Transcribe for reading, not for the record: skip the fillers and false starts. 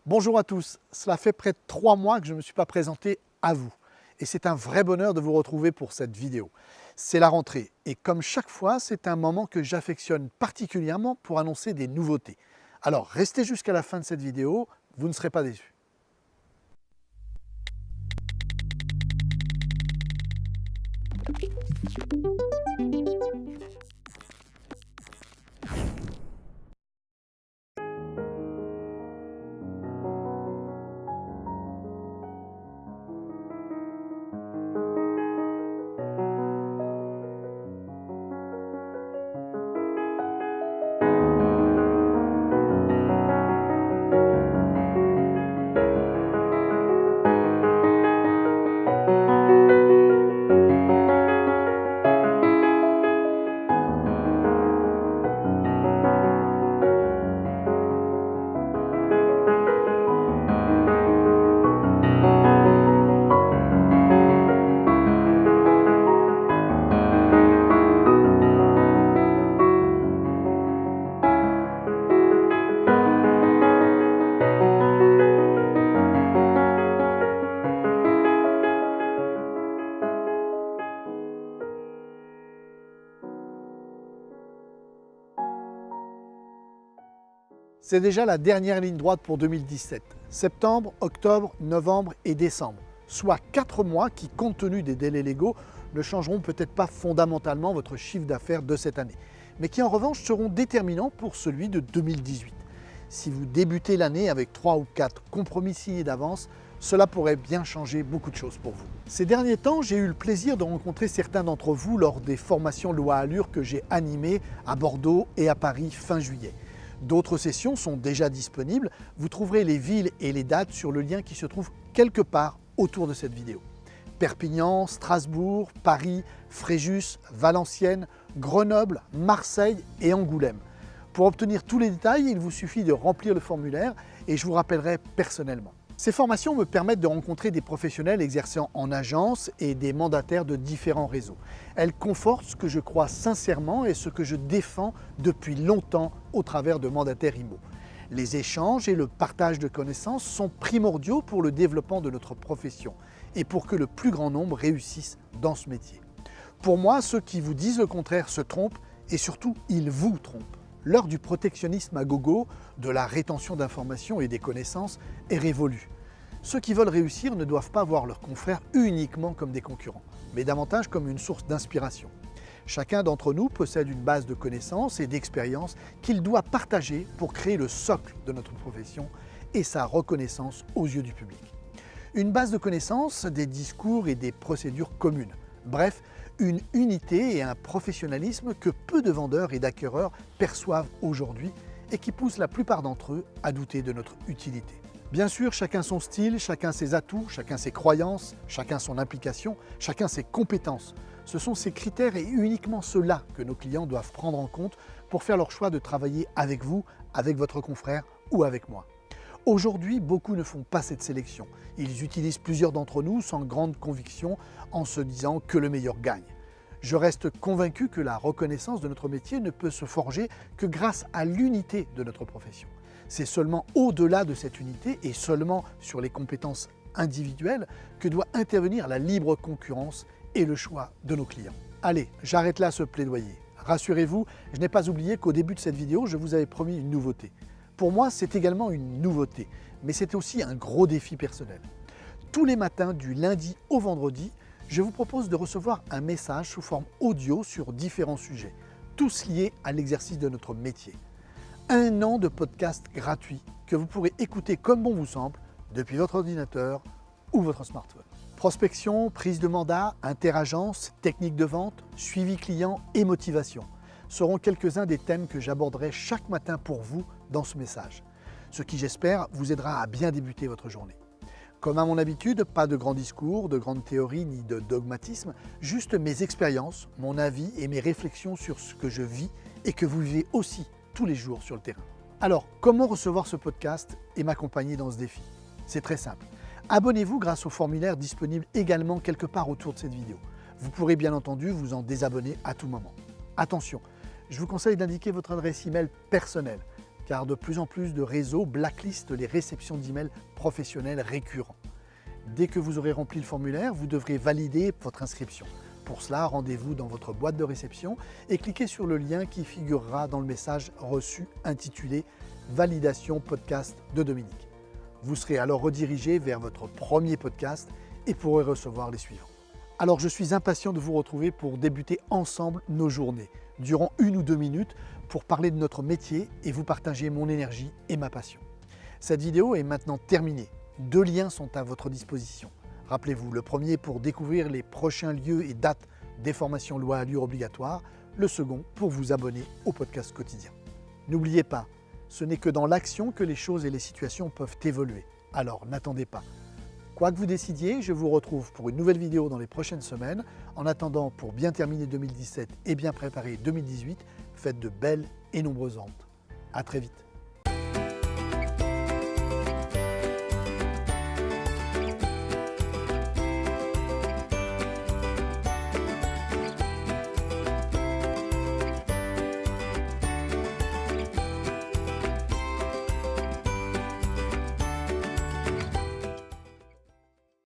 Bonjour à tous, cela fait près de 3 mois que je ne me suis pas présenté à vous et c'est un vrai bonheur de vous retrouver pour cette vidéo. C'est la rentrée et comme chaque fois, c'est un moment que j'affectionne particulièrement pour annoncer des nouveautés. Alors restez jusqu'à la fin de cette vidéo, vous ne serez pas déçus. C'est déjà la dernière ligne droite pour 2017. Septembre, octobre, novembre et décembre. Soit 4 mois qui, compte tenu des délais légaux, ne changeront peut-être pas fondamentalement votre chiffre d'affaires de cette année, mais qui en revanche seront déterminants pour celui de 2018. Si vous débutez l'année avec 3 ou 4 compromis signés d'avance, cela pourrait bien changer beaucoup de choses pour vous. Ces derniers temps, j'ai eu le plaisir de rencontrer certains d'entre vous lors des formations Loi Allure que j'ai animées à Bordeaux et à Paris fin juillet. D'autres sessions sont déjà disponibles. Vous trouverez les villes et les dates sur le lien qui se trouve quelque part autour de cette vidéo. Perpignan, Strasbourg, Paris, Fréjus, Valenciennes, Grenoble, Marseille et Angoulême. Pour obtenir tous les détails, il vous suffit de remplir le formulaire et je vous rappellerai personnellement. Ces formations me permettent de rencontrer des professionnels exerçant en agence et des mandataires de différents réseaux. Elles confortent ce que je crois sincèrement et ce que je défends depuis longtemps au travers de Mandataire Immo. Les échanges et le partage de connaissances sont primordiaux pour le développement de notre profession et pour que le plus grand nombre réussisse dans ce métier. Pour moi, ceux qui vous disent le contraire se trompent et surtout, ils vous trompent. L'heure du protectionnisme à gogo, de la rétention d'informations et des connaissances est révolue. Ceux qui veulent réussir ne doivent pas voir leurs confrères uniquement comme des concurrents, mais davantage comme une source d'inspiration. Chacun d'entre nous possède une base de connaissances et d'expériences qu'il doit partager pour créer le socle de notre profession et sa reconnaissance aux yeux du public. Une base de connaissances, des discours et des procédures communes. Bref, une unité et un professionnalisme que peu de vendeurs et d'acquéreurs perçoivent aujourd'hui et qui pousse la plupart d'entre eux à douter de notre utilité. Bien sûr, chacun son style, chacun ses atouts, chacun ses croyances, chacun son implication, chacun ses compétences. Ce sont ces critères et uniquement ceux-là que nos clients doivent prendre en compte pour faire leur choix de travailler avec vous, avec votre confrère ou avec moi. Aujourd'hui, beaucoup ne font pas cette sélection. Ils utilisent plusieurs d'entre nous sans grande conviction en se disant que le meilleur gagne. Je reste convaincu que la reconnaissance de notre métier ne peut se forger que grâce à l'unité de notre profession. C'est seulement au-delà de cette unité et seulement sur les compétences individuelles que doit intervenir la libre concurrence et le choix de nos clients. Allez, j'arrête là ce plaidoyer. Rassurez-vous, je n'ai pas oublié qu'au début de cette vidéo, je vous avais promis une nouveauté. Pour moi, c'est également une nouveauté, mais c'est aussi un gros défi personnel. Tous les matins, du lundi au vendredi, je vous propose de recevoir un message sous forme audio sur différents sujets, tous liés à l'exercice de notre métier. 1 an de podcast gratuit que vous pourrez écouter comme bon vous semble depuis votre ordinateur ou votre smartphone. Prospection, prise de mandat, interagence, technique de vente, suivi client et motivation seront quelques-uns des thèmes que j'aborderai chaque matin pour vous dans ce message, ce qui j'espère vous aidera à bien débuter votre journée. Comme à mon habitude, pas de grands discours, de grandes théories ni de dogmatisme, juste mes expériences, mon avis et mes réflexions sur ce que je vis et que vous vivez aussi tous les jours sur le terrain. Alors, comment recevoir ce podcast et m'accompagner dans ce défi? C'est très simple. Abonnez-vous grâce au formulaire disponible également quelque part autour de cette vidéo. Vous pourrez bien entendu vous en désabonner à tout moment. Attention, je vous conseille d'indiquer votre adresse email personnelle. car de plus en plus de réseaux blacklistent les réceptions d'emails professionnels récurrents. Dès que vous aurez rempli le formulaire, vous devrez valider votre inscription. Pour cela, rendez-vous dans votre boîte de réception et cliquez sur le lien qui figurera dans le message reçu intitulé « Validation podcast de Dominique ». Vous serez alors redirigé vers votre premier podcast et pourrez recevoir les suivants. Alors je suis impatient de vous retrouver pour débuter ensemble nos journées, durant 1 ou 2 minutes, pour parler de notre métier et vous partager mon énergie et ma passion. Cette vidéo est maintenant terminée. 2 liens sont à votre disposition. Rappelez-vous, le premier pour découvrir les prochains lieux et dates des formations loi Allure obligatoires, le second pour vous abonner au podcast quotidien. N'oubliez pas, ce n'est que dans l'action que les choses et les situations peuvent évoluer. Alors n'attendez pas. Quoi que vous décidiez, je vous retrouve pour une nouvelle vidéo dans les prochaines semaines. En attendant, pour bien terminer 2017 et bien préparer 2018, faites de belles et nombreuses ventes. À très vite.